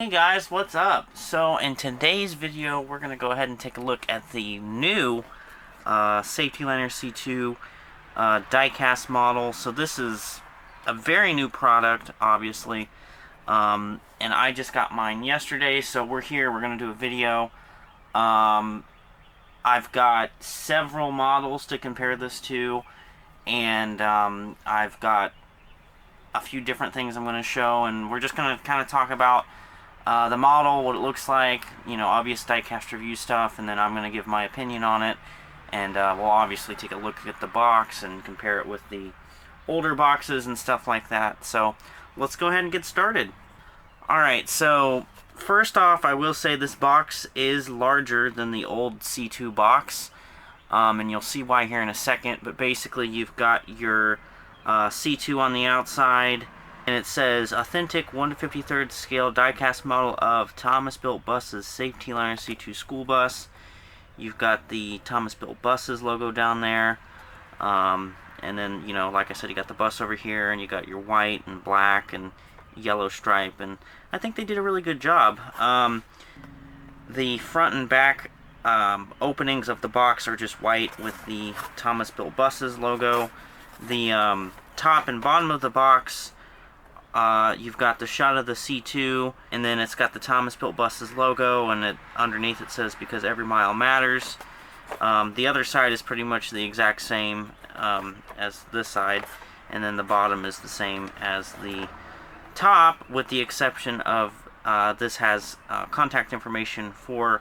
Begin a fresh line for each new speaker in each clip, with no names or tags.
Hey guys, what's up? So in today's video we're going to go ahead and take a look at the new Saf-T-Liner C2 Diecast model. So this is a very new product, obviously, and I just got mine yesterday, so we're going to do a video. I've got several models to compare this to, and I've got a few different things I'm going to show, and we're just going to kind of talk about the model, what it looks like, obvious diecast review stuff, and then I'm going to give my opinion on it, and we'll obviously take a look at the box and compare it with the older boxes and stuff like that. So let's go ahead and get started. Alright, so first off, I will say this box is larger than the old C2 box, and you'll see why here in a second, but basically you've got your C2 on the outside, and it says authentic 1/53rd scale diecast model of Thomas Built Buses Saf-T-Liner C2 school bus. You've got the Thomas Built Buses logo down there, and then like I said, you got the bus over here, and you got your white and black and yellow stripe, and I think they did a really good job. The front and back openings of the box are just white with the Thomas Built Buses logo. The top and bottom of the box, you've got the shot of the C2, and then it's got the Thomas Built Buses logo, and underneath it says "Because every mile matters." The other side is pretty much the exact same as this side, and then the bottom is the same as the top, with the exception of this has contact information for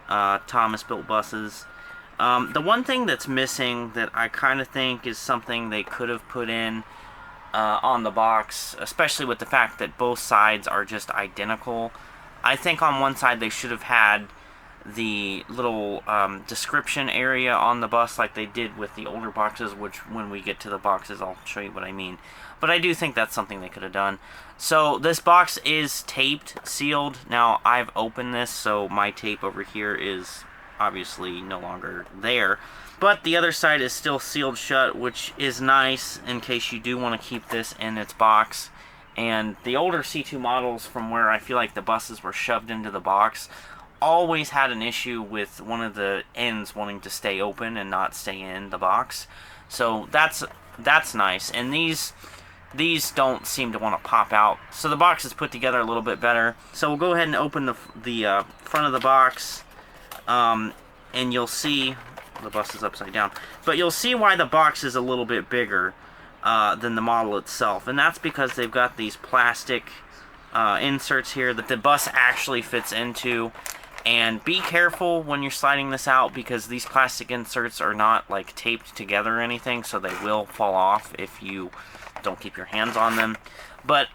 Thomas Built Buses. The one thing that's missing that I kind of think is something they could have put in on the box, especially with the fact that both sides are just identical. I think on one side they should have had the little description area on the bus like they did with the older boxes, which when we get to the boxes I'll show you what I mean. But I do think that's something they could have done. So this box is taped, sealed. Now I've opened this, so my tape over here is obviously no longer there. But the other side is still sealed shut, which is nice in case you do want to keep this in its box. And the older C2 models, from where I feel like the buses were shoved into the box, always had an issue with one of the ends wanting to stay open and not stay in the box. So that's nice. And these don't seem to want to pop out. So the box is put together a little bit better. So we'll go ahead and open the front of the box, and you'll see the bus is upside down, but you'll see why the box is a little bit bigger than the model itself, and that's because they've got these plastic inserts here that the bus actually fits into. And be careful when you're sliding this out, because these plastic inserts are not like taped together or anything, so they will fall off if you don't keep your hands on them. But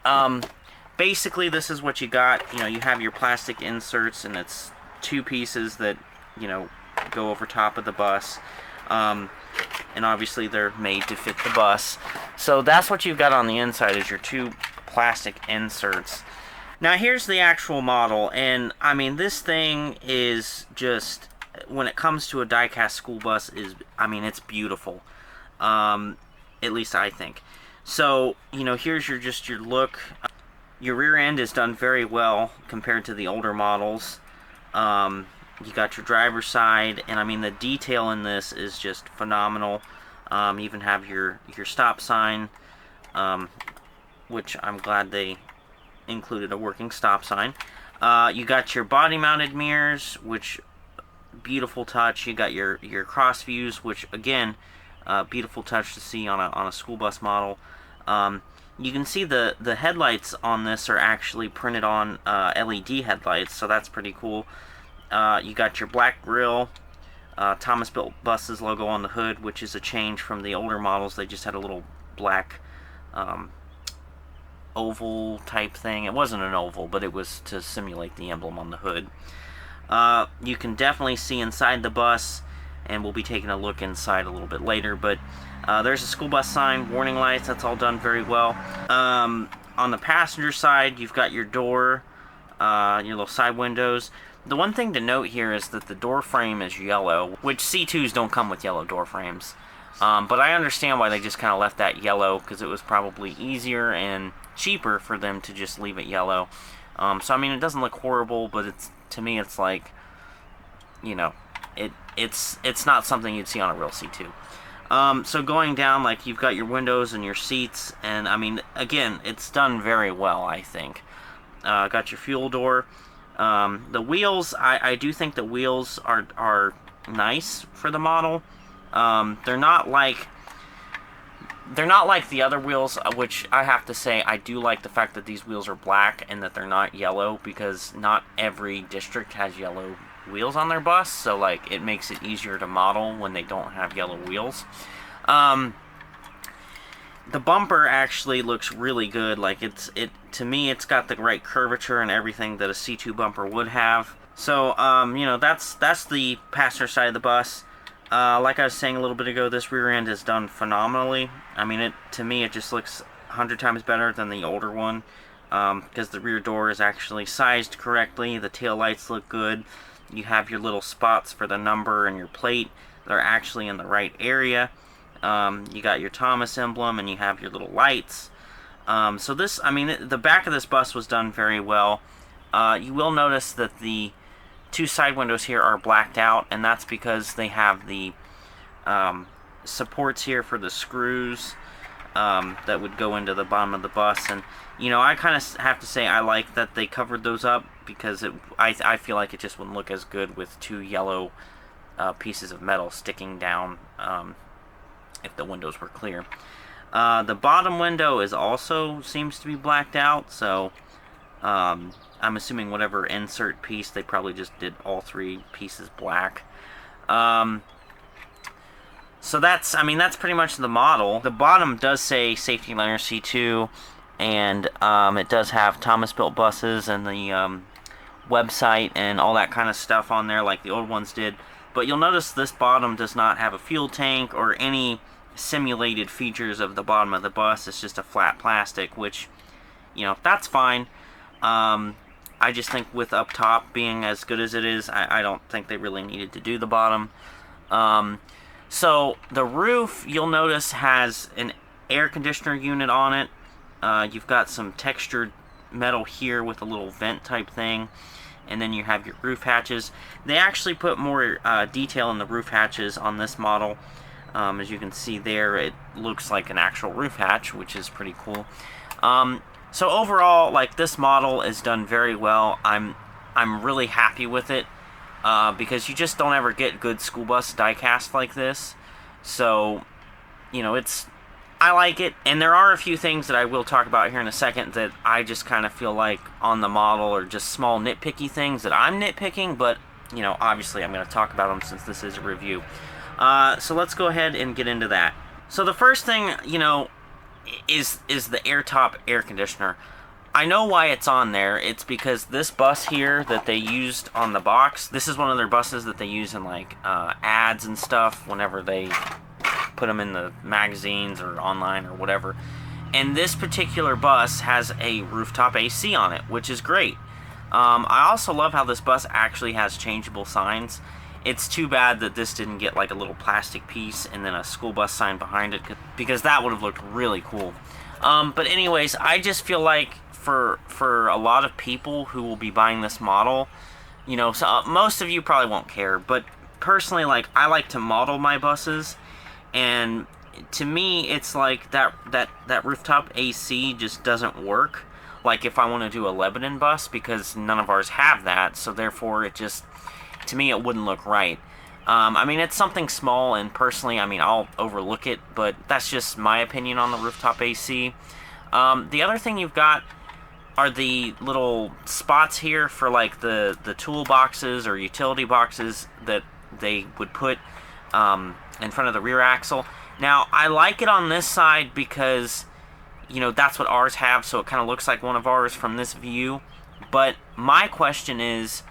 basically this is what you got. You have your plastic inserts, and it's two pieces that go over top of the bus, and obviously they're made to fit the bus. So that's what you've got on the inside, is your two plastic inserts. Now here's the actual model, and I mean, this thing is just, when it comes to a diecast school bus, it's beautiful, at least I think. So here's your look. Your rear end is done very well compared to the older models. You got your driver's side, and I mean, the detail in this is just phenomenal. You even have your stop sign, which I'm glad they included a working stop sign. You got your body mounted mirrors, which beautiful touch. You got your cross views, which again, beautiful touch to see on a school bus model. You can see the headlights on this are actually printed on LED headlights, so that's pretty cool. You got your black grille, Thomas Built Buses logo on the hood, which is a change from the older models. They just had a little black oval type thing. It wasn't an oval, but it was to simulate the emblem on the hood. You can definitely see inside the bus, and we'll be taking a look inside a little bit later, but there's a school bus sign, warning lights, that's all done very well. On the passenger side, you've got your door, your little side windows. The one thing to note here is that the door frame is yellow, which C2s don't come with yellow door frames. But I understand why they just kind of left that yellow, because it was probably easier and cheaper for them to just leave it yellow. So I mean, it doesn't look horrible, but to me it's like, you know, it's not something you'd see on a real C2. So going down, like, you've got your windows and your seats, and I mean, again, it's done very well, I think. Got your fuel door. The wheels, I do think the wheels are nice for the model. They're not like the other wheels, which I have to say, I do like the fact that these wheels are black and that they're not yellow, because not every district has yellow wheels on their bus, so like it makes it easier to model when they don't have yellow wheels. The bumper actually looks really good. Like, to me, it's got the right curvature and everything that a C2 bumper would have. So you know, that's the passenger side of the bus. Like I was saying a little bit ago, this rear end is done phenomenally. I mean, to me, it just looks 100 times better than the older one, because the rear door is actually sized correctly. The tail lights look good. You have your little spots for the number and your plate. They're actually in the right area. You got your Thomas emblem, and you have your little lights. So this, I mean, the back of this bus was done very well. You will notice that the two side windows here are blacked out, and that's because they have the supports here for the screws that would go into the bottom of the bus. And you know, I kind of have to say I like that they covered those up, because I feel like it just wouldn't look as good with two yellow pieces of metal sticking down if the windows were clear. The bottom window is also seems to be blacked out, so I'm assuming whatever insert piece, they probably just did all three pieces black. So that's pretty much the model. The bottom does say Saf-T-Liner C2, and it does have Thomas built buses and the website and all that kind of stuff on there like the old ones did. But you'll notice this bottom does not have a fuel tank or any simulated features of the bottom of the bus. It's just a flat plastic, which, you know, that's fine. I just think with up top being as good as it is, I don't think they really needed to do the bottom. So the roof, you'll notice, has an air conditioner unit on it. You've got some textured metal here with a little vent type thing, and then you have your roof hatches. They actually put more detail in the roof hatches on this model. As you can see there, it looks like an actual roof hatch, which is pretty cool. So overall, like, this model is done very well. I'm really happy with it, because you just don't ever get good school bus diecast like this. So, you know, I like it, and there are a few things that I will talk about here in a second that I just kind of feel like on the model are just small nitpicky things that I'm nitpicking, but, you know, obviously I'm going to talk about them since this is a review. So let's go ahead and get into that. So the first thing, you know, is the top air conditioner. I know why it's on there. It's because this bus here that they used on the box, this is one of their buses that they use in like ads and stuff whenever they put them in the magazines or online or whatever. And this particular bus has a rooftop AC on it, which is great. I also love how this bus actually has changeable signs. It's too bad that this didn't get like a little plastic piece and then a school bus sign behind it, because that would have looked really cool. But anyways, I just feel like for a lot of people who will be buying this model, you know, so most of you probably won't care, but personally, like, I like to model my buses, and to me, it's like that rooftop AC just doesn't work. Like, if I want to do a Lebanon bus, because none of ours have that, so therefore it just, to me, it wouldn't look right. I mean, it's something small, and personally, I mean, I'll overlook it, but that's just my opinion on the rooftop AC. The other thing you've got are the little spots here for like the tool boxes or utility boxes that they would put in front of the rear axle. Now, I like it on this side because, you know, that's what ours have, so it kind of looks like one of ours from this view. But my question is,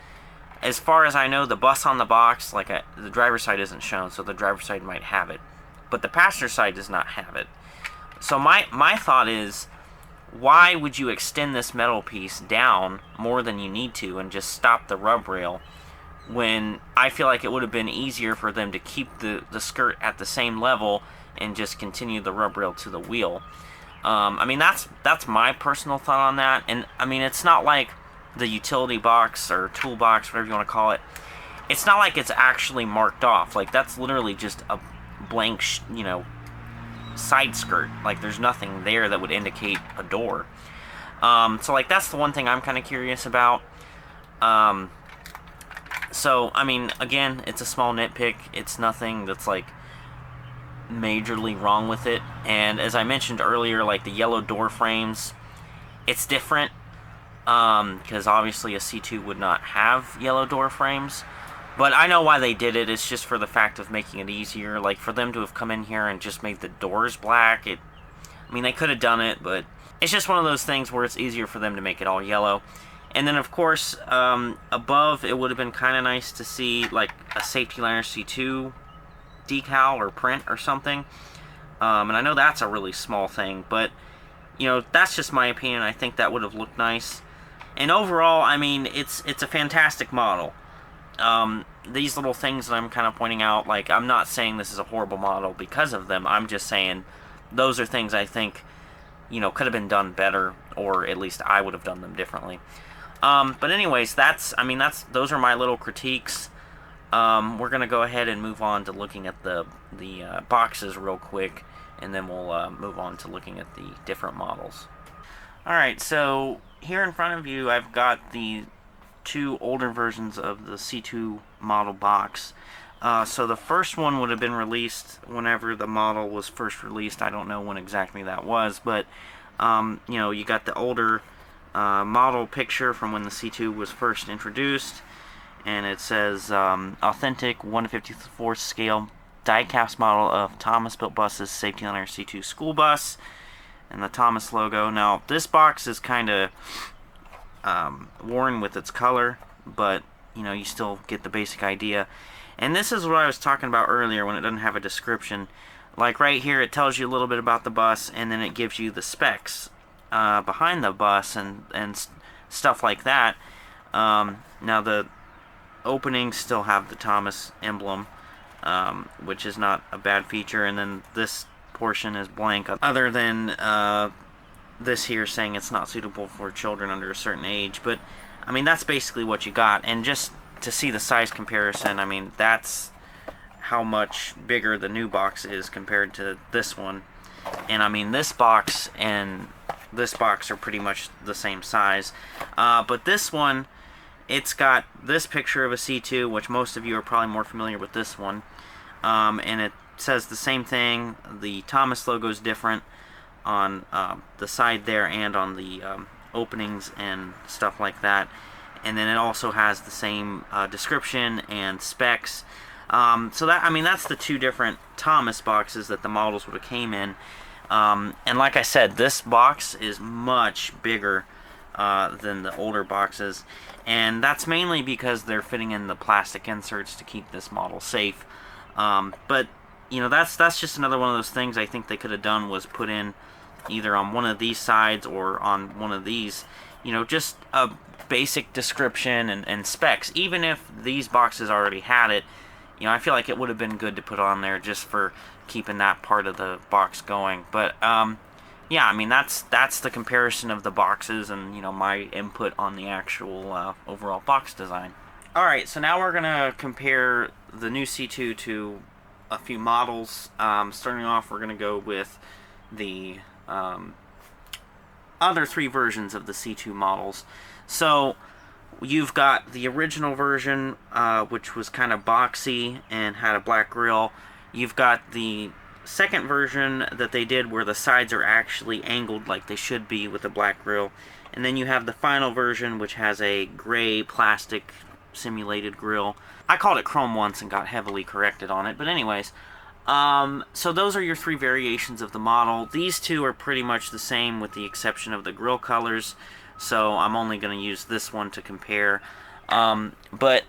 as far as I know, the bus on the box, like the driver's side isn't shown, so the driver's side might have it, but the passenger side does not have it. So my thought is, why would you extend this metal piece down more than you need to and just stop the rub rail, when I feel like it would have been easier for them to keep the skirt at the same level and just continue the rub rail to the wheel? I mean, that's my personal thought on that. And I mean, it's not like the utility box or toolbox, whatever you want to call it, it's not like it's actually marked off. Like, that's literally just a blank, you know, side skirt. Like, there's nothing there that would indicate a door. So, like, that's the one thing I'm kind of curious about. So, I mean, again, it's a small nitpick. It's nothing that's, like, majorly wrong with it. And as I mentioned earlier, like, the yellow door frames, it's different. Because obviously a C2 would not have yellow door frames. But I know why they did it. It's just for the fact of making it easier. Like, for them to have come in here and just made the doors black, I mean, they could have done it, but it's just one of those things where it's easier for them to make it all yellow. And then, of course, above, it would have been kind of nice to see, like, a Saf-T-Liner C2 decal or print or something. And I know that's a really small thing, but, you know, that's just my opinion. I think that would have looked nice. And overall, I mean, it's a fantastic model. These little things that I'm kind of pointing out, like, I'm not saying this is a horrible model because of them. I'm just saying those are things I think, you know, could have been done better, or at least I would have done them differently. But anyways, those are my little critiques. We're going to go ahead and move on to looking at the boxes real quick, and then we'll move on to looking at the different models. Alright, so here in front of you I've got the two older versions of the C2 model box. So the first one would have been released whenever the model was first released. I don't know when exactly that was, but you know, you got the older model picture from when the C2 was first introduced, and it says authentic 1/54 scale diecast model of Thomas built buses, Saf-T-Liner C2 school bus, and the Thomas logo. Now this box is kind of worn with its color, but you know, you still get the basic idea. And this is what I was talking about earlier when it doesn't have a description. Like right here, it tells you a little bit about the bus, and then it gives you the specs behind the bus and stuff like that. Now the openings still have the Thomas emblem, which is not a bad feature, and then this portion is blank, other than this here saying it's not suitable for children under a certain age. But I mean, that's basically what you got. And just to see the size comparison, I mean, that's how much bigger the new box is compared to this one. And I mean, this box and this box are pretty much the same size, but this one, it's got this picture of a C2, which most of you are probably more familiar with this one, and it says the same thing. The Thomas logo is different on the side there and on the openings and stuff like that, and then it also has the same description and specs. So that, I mean, that's the two different Thomas boxes that the models would have came in. And like I said, this box is much bigger than the older boxes, and that's mainly because they're fitting in the plastic inserts to keep this model safe. But you know, that's just another one of those things I think they could have done, was put in either on one of these sides or on one of these, you know, just a basic description and specs. Even if these boxes already had it, you know, I feel like it would have been good to put on there just for keeping that part of the box going. But yeah, I mean, that's the comparison of the boxes and, you know, my input on the actual overall box design. Alright, so now we're gonna compare the new C2 to a few models. Starting off, we're gonna go with the other three versions of the C2 models. So you've got the original version, which was kind of boxy and had a black grille. You've got the second version that they did where the sides are actually angled like they should be with a black grille. And then you have the final version, which has a gray plastic simulated grille. I called it chrome once and got heavily corrected on it, but anyways. So those are your three variations of the model. These two are pretty much the same with the exception of the grille colors, so I'm only going to use this one to compare. But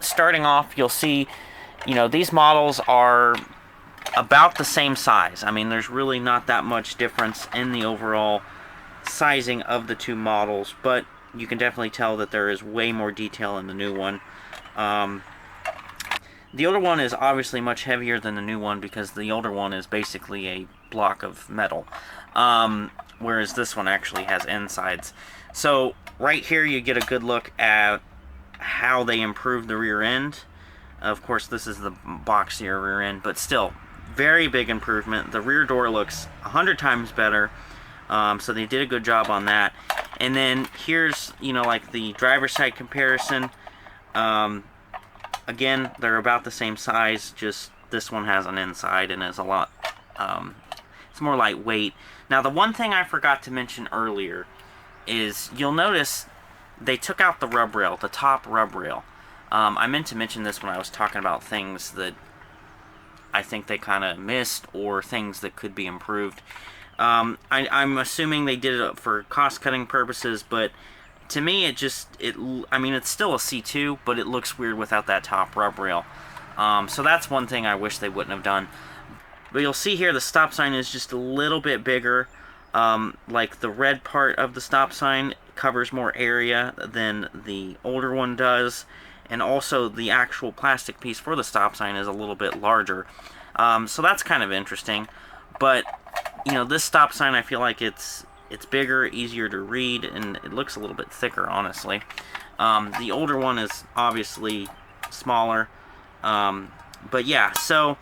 starting off, you'll see, you know, these models are about the same size. I mean, there's really not that much difference in the overall sizing of the two models, but you can definitely tell that there is way more detail in the new one. The older one is obviously much heavier than the new one because the older one is basically a block of metal, whereas this one actually has end sides. So right here you get a good look at how they improved the rear end. Of course, this is the boxier rear end, but still, very big improvement. The rear door looks 100 times better, so they did a good job on that. And then here's, you know, like the driver's side comparison. Again, they're about the same size, just this one has an inside and is a lot, it's more lightweight. Now, the one thing I forgot to mention earlier is you'll notice they took out the rub rail, the top rub rail. I meant to mention this when I was talking about things that I think they kind of missed or things that could be improved. I'm assuming they did it for cost-cutting purposes, but to me, I mean, it's still a C2, but it looks weird without that top rub rail. So that's one thing I wish they wouldn't have done. But you'll see here the stop sign is just a little bit bigger. Like the red part of the stop sign covers more area than the older one does. And also the actual plastic piece for the stop sign is a little bit larger. So that's kind of interesting. But, you know, this stop sign, I feel like it's bigger, easier to read, and it looks a little bit thicker, honestly. The older one is obviously smaller. But yeah, so,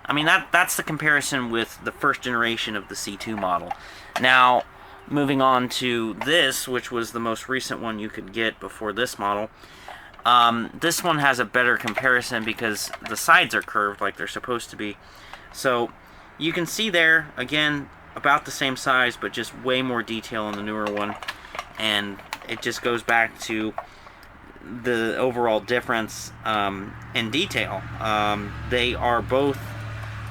I mean, that's the comparison with the first generation of the C2 model. Now, moving on to this, which was the most recent one you could get before this model. This one has a better comparison because the sides are curved like they're supposed to be. So you can see there, again, about the same size, but just way more detail in the newer one. And it just goes back to the overall difference in detail. They are both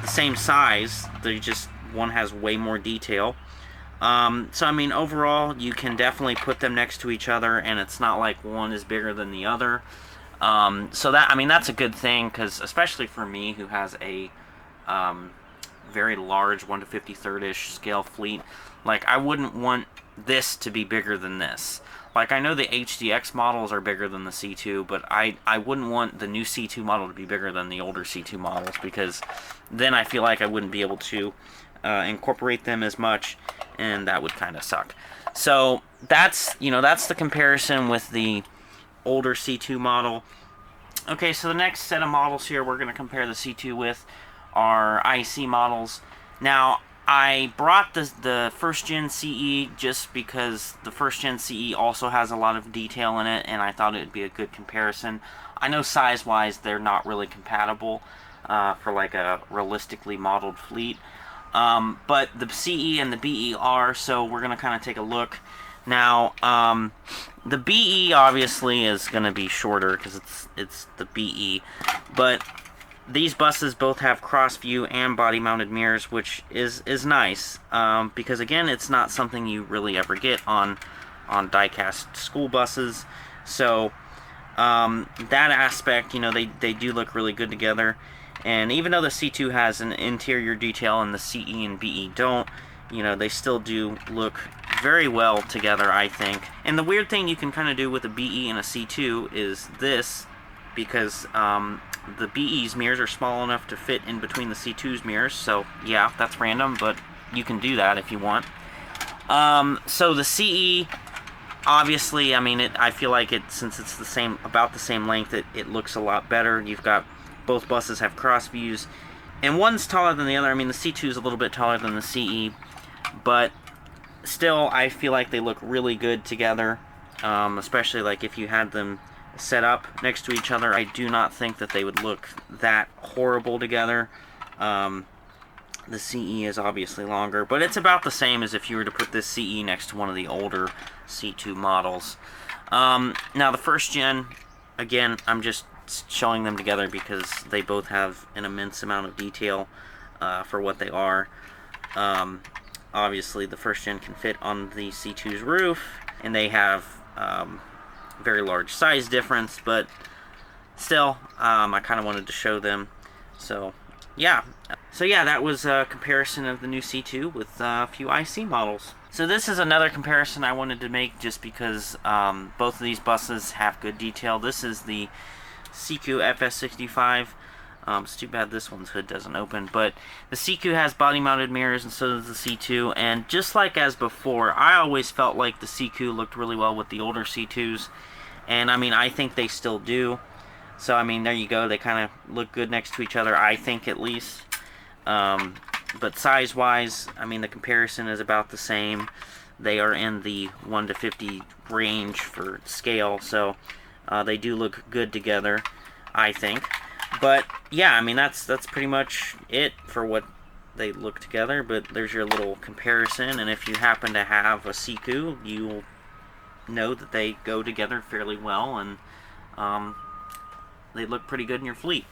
the same size, they just, one has way more detail. So I mean, overall, you can definitely put them next to each other, and it's not like one is bigger than the other. So that, I mean, that's a good thing, because especially for me, who has a very large 1 to 53rd-ish scale fleet, like, I wouldn't want this to be bigger than this. Like, I know the HDX models are bigger than the C2, but I wouldn't want the new C2 model to be bigger than the older C2 models, because then I feel like I wouldn't be able to incorporate them as much, and that would kind of suck. So that's, you know, that's the comparison with the older C2 model. Okay, so the next set of models here we're going to compare the C2 with are IC models. Now, I brought the first gen CE just because the first gen CE also has a lot of detail in it, and I thought it would be a good comparison. I know size-wise they're not really compatible for like a realistically modeled fleet. But the CE and the BE are, so we're going to kind of take a look. Now, the BE obviously is going to be shorter because it's the BE, but these buses both have cross view and body mounted mirrors, which is nice, because again, it's not something you really ever get on diecast school buses. So that aspect, you know, they do look really good together. And even though the C2 has an interior detail and the CE and BE don't, you know, they still do look very well together, I think. And the weird thing you can kind of do with a BE and a C2 is this, because the BE's mirrors are small enough to fit in between the C2's mirrors. So yeah, that's random, but you can do that if you want. So the CE, obviously, I mean, I feel like since it's the same, about the same length, it looks a lot better. You've got, both buses have cross views, and one's taller than the other. I mean, the C2 is a little bit taller than the CE, but still, I feel like they look really good together, especially like if you had them set up next to each other. I do not think that they would look that horrible together. The CE is obviously longer, but it's about the same as if you were to put this CE next to one of the older C2 models. Now, the first gen, again, I'm just showing them together because they both have an immense amount of detail for what they are. Obviously, the first gen can fit on the C2's roof, and they have very large size difference, but still, I kind of wanted to show them. So yeah, that was a comparison of the new C2 with a few IC models. So this is another comparison I wanted to make just because both of these buses have good detail. This is the Siku FS65. It's too bad this one's hood doesn't open, but the Siku has body-mounted mirrors, and so does the C2. And just like as before, I always felt like the Siku looked really well with the older C2s, and I mean, I think they still do. So I mean, there you go. They kind of look good next to each other, I think, at least. But size-wise, I mean, the comparison is about the same. They are in the 1 to 50 range for scale, so they do look good together, I think. But yeah, I mean, that's pretty much it for what they look together. But there's your little comparison, and if you happen to have a Siku, you'll know that they go together fairly well, and they look pretty good in your fleet.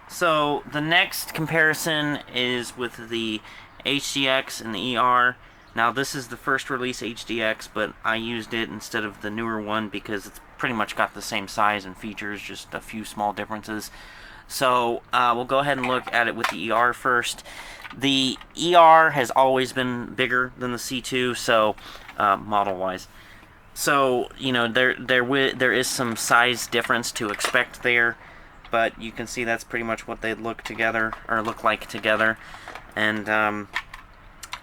So the next comparison is with the HDX and the ER. Now this is the first release HDX, but I used it instead of the newer one because it's pretty much got the same size and features, just a few small differences. So we'll go ahead and look at it with the ER first. The ER has always been bigger than the C2, so model-wise. So you know there is some size difference to expect there, but you can see that's pretty much what they look like together, and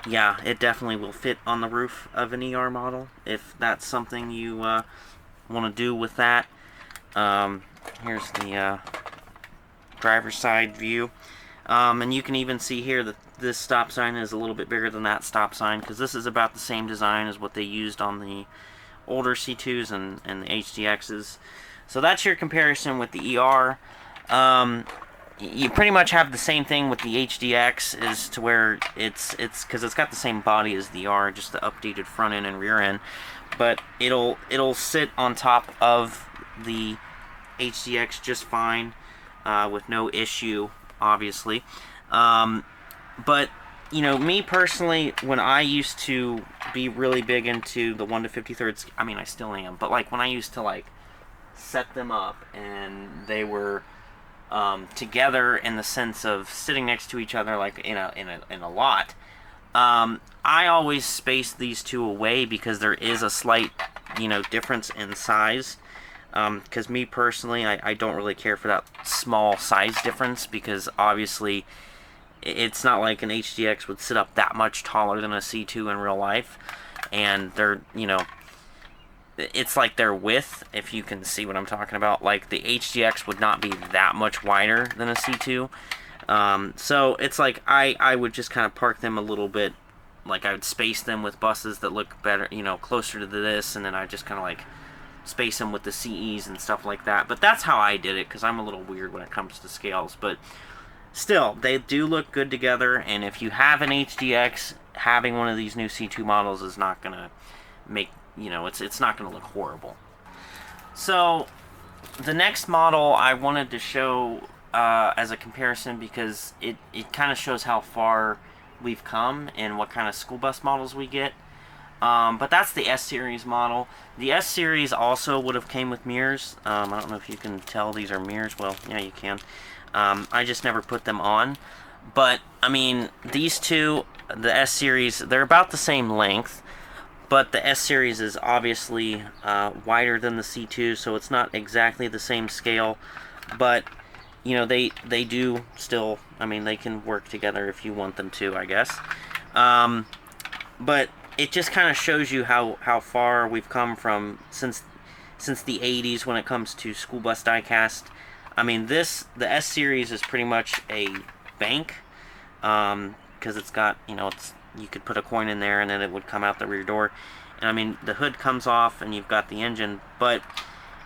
yeah, it definitely will fit on the roof of an ER model if that's something you want to do with that. Here's the driver's side view, and you can even see here that this stop sign is a little bit bigger than that stop sign, because this is about the same design as what they used on the older C2s and the HDXs. So that's your comparison with the ER. You pretty much have the same thing with the HDX, is to where it's because it's got the same body as the ER, just the updated front end and rear end, but it'll sit on top of the HDX just fine, with no issue, obviously. But you know, me personally, when I used to be really big into the 1 to 53rd, I mean, I still am, but like when I used to like set them up and they were together in the sense of sitting next to each other, like in a lot, I always spaced these two away because there is a slight, you know, difference in size. Because me personally, I don't really care for that small size difference, because obviously it's not like an HDX would sit up that much taller than a C2 in real life, and they're, you know, it's like their width, if you can see what I'm talking about. Like the HDX would not be that much wider than a C2, so it's like I would just kind of park them a little bit, like I would space them with buses that look better, you know, closer to this, and then I just kind of like space them with the CEs and stuff like that. But that's how I did it, because I'm a little weird when it comes to scales. But still, they do look good together, and if you have an HDX, having one of these new C2 models is not going to make, you know, it's not going to look horrible. So the next model I wanted to show as a comparison, because it kind of shows how far we've come and what kind of school bus models we get. But that's the S-Series model. The S-Series also would have came with mirrors. I don't know if you can tell these are mirrors. Well, yeah, you can. I just never put them on. But, I mean, these two, the S-Series, they're about the same length. But the S-Series is obviously wider than the C2, so it's not exactly the same scale. But, you know, they do still, I mean, they can work together if you want them to, I guess. But it just kind of shows you how far we've come from since the 80s when it comes to school bus diecast. I mean, the S-Series is pretty much a bank, because it's got, you know, you could put a coin in there and then it would come out the rear door. And I mean, the hood comes off and you've got the engine, but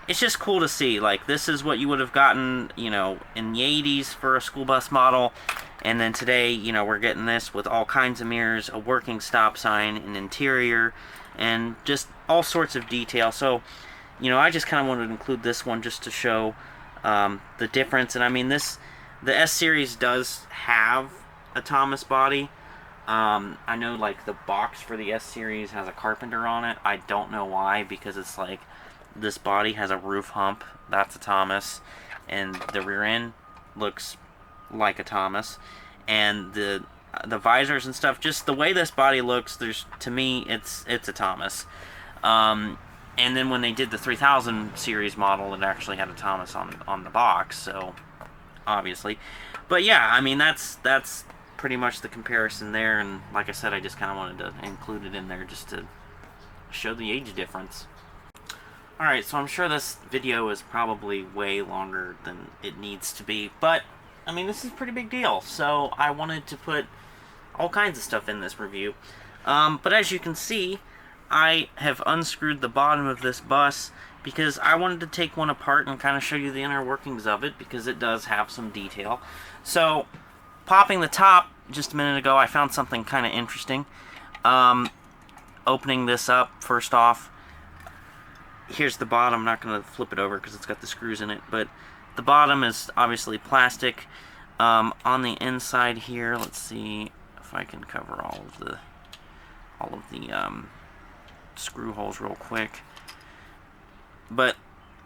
it's just cool to see. Like, this is what you would have gotten, you know, in the 80s for a school bus model. And then today, you know, we're getting this with all kinds of mirrors, a working stop sign, an interior, and just all sorts of detail. So, you know, I just kind of wanted to include this one just to show the difference. And I mean, the S-Series does have a Thomas body. I know, like, the box for the S-Series has a Carpenter on it. I don't know why, because it's like this body has a roof hump. That's a Thomas. And the rear end looks like a Thomas, and the visors and stuff, just the way this body looks, to me it's a Thomas. And then when they did the 3000 series model, it actually had a Thomas on the box. So obviously. But yeah, I mean, that's pretty much the comparison there, and like I said, I just kind of wanted to include it in there just to show the age difference. Alright, so I'm sure this video is probably way longer than it needs to be, but I mean, this is a pretty big deal, so I wanted to put all kinds of stuff in this review. But as you can see, I have unscrewed the bottom of this bus because I wanted to take one apart and kind of show you the inner workings of it, because it does have some detail. So, popping the top just a minute ago, I found something kind of interesting. Opening this up, first off, here's the bottom. I'm not going to flip it over because it's got the screws in it, but the bottom is obviously plastic. On the inside here, let's see if I can cover all of the screw holes real quick. But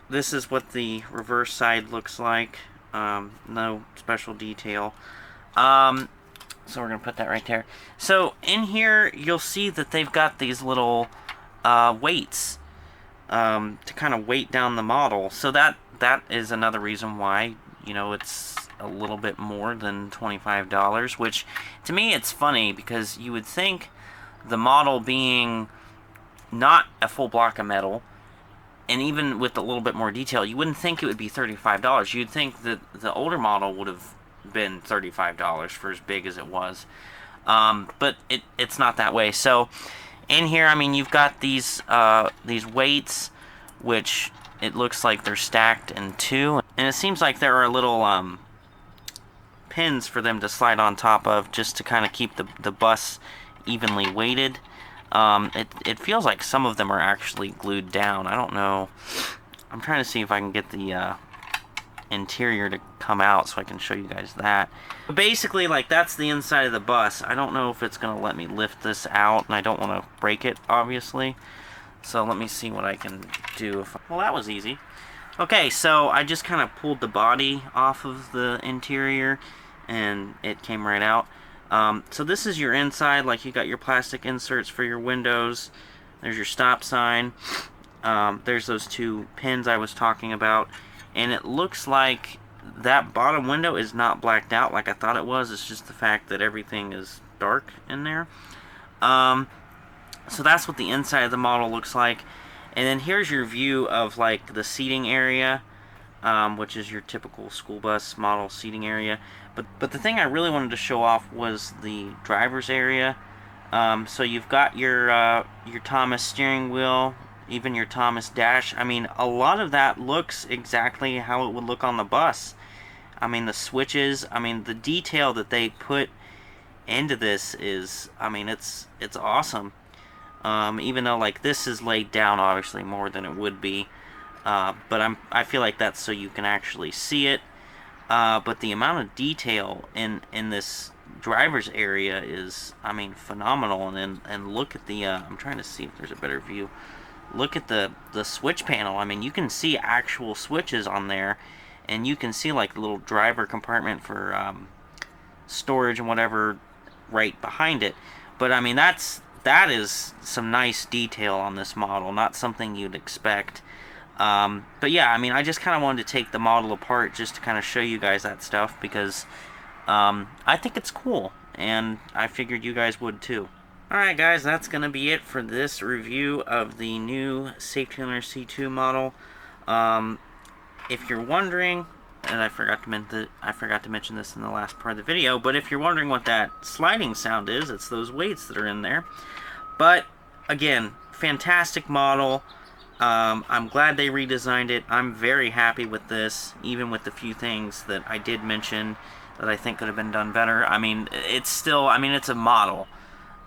this is what the reverse side looks like. No special detail. So we're going to put that right there. So in here, you'll see that they've got these little weights to kind of weight down the model. So that is another reason why, you know, it's a little bit more than $25, which to me it's funny, because you would think the model being not a full block of metal, and even with a little bit more detail, you wouldn't think it would be $35. You'd think that the older model would have been $35 for as big as it was. But it's not that way. So in here, I mean, you've got these weights, which it looks like they're stacked in two, and it seems like there are little pins for them to slide on top of, just to kind of keep the bus evenly weighted. It feels like some of them are actually glued down. I don't know. I'm trying to see if I can get the interior to come out so I can show you guys that. But basically, like, that's the inside of the bus. I don't know if it's going to let me lift this out, and I don't want to break it, obviously. So let me see what I can do. Well, that was easy. Okay, so I just kind of pulled the body off of the interior, and it came right out. So this is your inside. Like, you got your plastic inserts for your windows. There's your stop sign. There's those two pins I was talking about. And it looks like that bottom window is not blacked out like I thought it was. It's just the fact that everything is dark in there. So that's what the inside of the model looks like. And then here's your view of, like, the seating area, which is your typical school bus model seating area. But the thing I really wanted to show off was the driver's area. So you've got your Thomas steering wheel, even your Thomas dash. I mean, a lot of that looks exactly how it would look on the bus. I mean, the switches, I mean, the detail that they put into this is, I mean, it's awesome. Even though, like, this is laid down obviously more than it would be, but I feel like that's so you can actually see it. But the amount of detail in this driver's area is, I mean, phenomenal. And look at the I'm trying to see if there's a better view. Look at the switch panel. I mean, you can see actual switches on there, and you can see, like, the little driver compartment for storage and whatever right behind it. But I mean, that is some nice detail on this model, not something you'd expect. But yeah, I mean, I just kind of wanted to take the model apart just to kind of show you guys that stuff, because I think it's cool, and I figured you guys would too. Alright guys, that's going to be it for this review of the new Saf-T-Liner C2 model. If you're wondering, and I forgot to mention this in the last part of the video, but if you're wondering what that sliding sound is, it's those weights that are in there. But again, fantastic model. I'm glad they redesigned it. I'm very happy with this, even with the few things that I did mention that I think could have been done better. I mean, it's still, I mean, it's a model.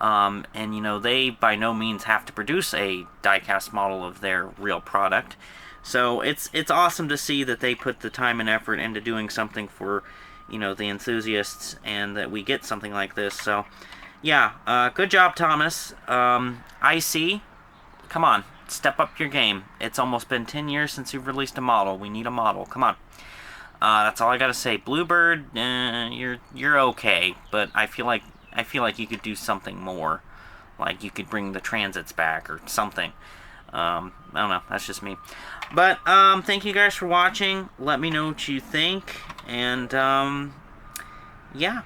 And, you know, they by no means have to produce a diecast model of their real product. So it's awesome to see that they put the time and effort into doing something for, you know, the enthusiasts, and that we get something like this. So, yeah, good job, Thomas. IC, come on, step up your game. It's almost been 10 years since you've released a model. We need a model. Come on. That's all I gotta say. Bluebird, you're okay, but I feel like you could do something more. Like, you could bring the transits back or something. I don't know. That's just me. But, thank you guys for watching. Let me know what you think. And yeah.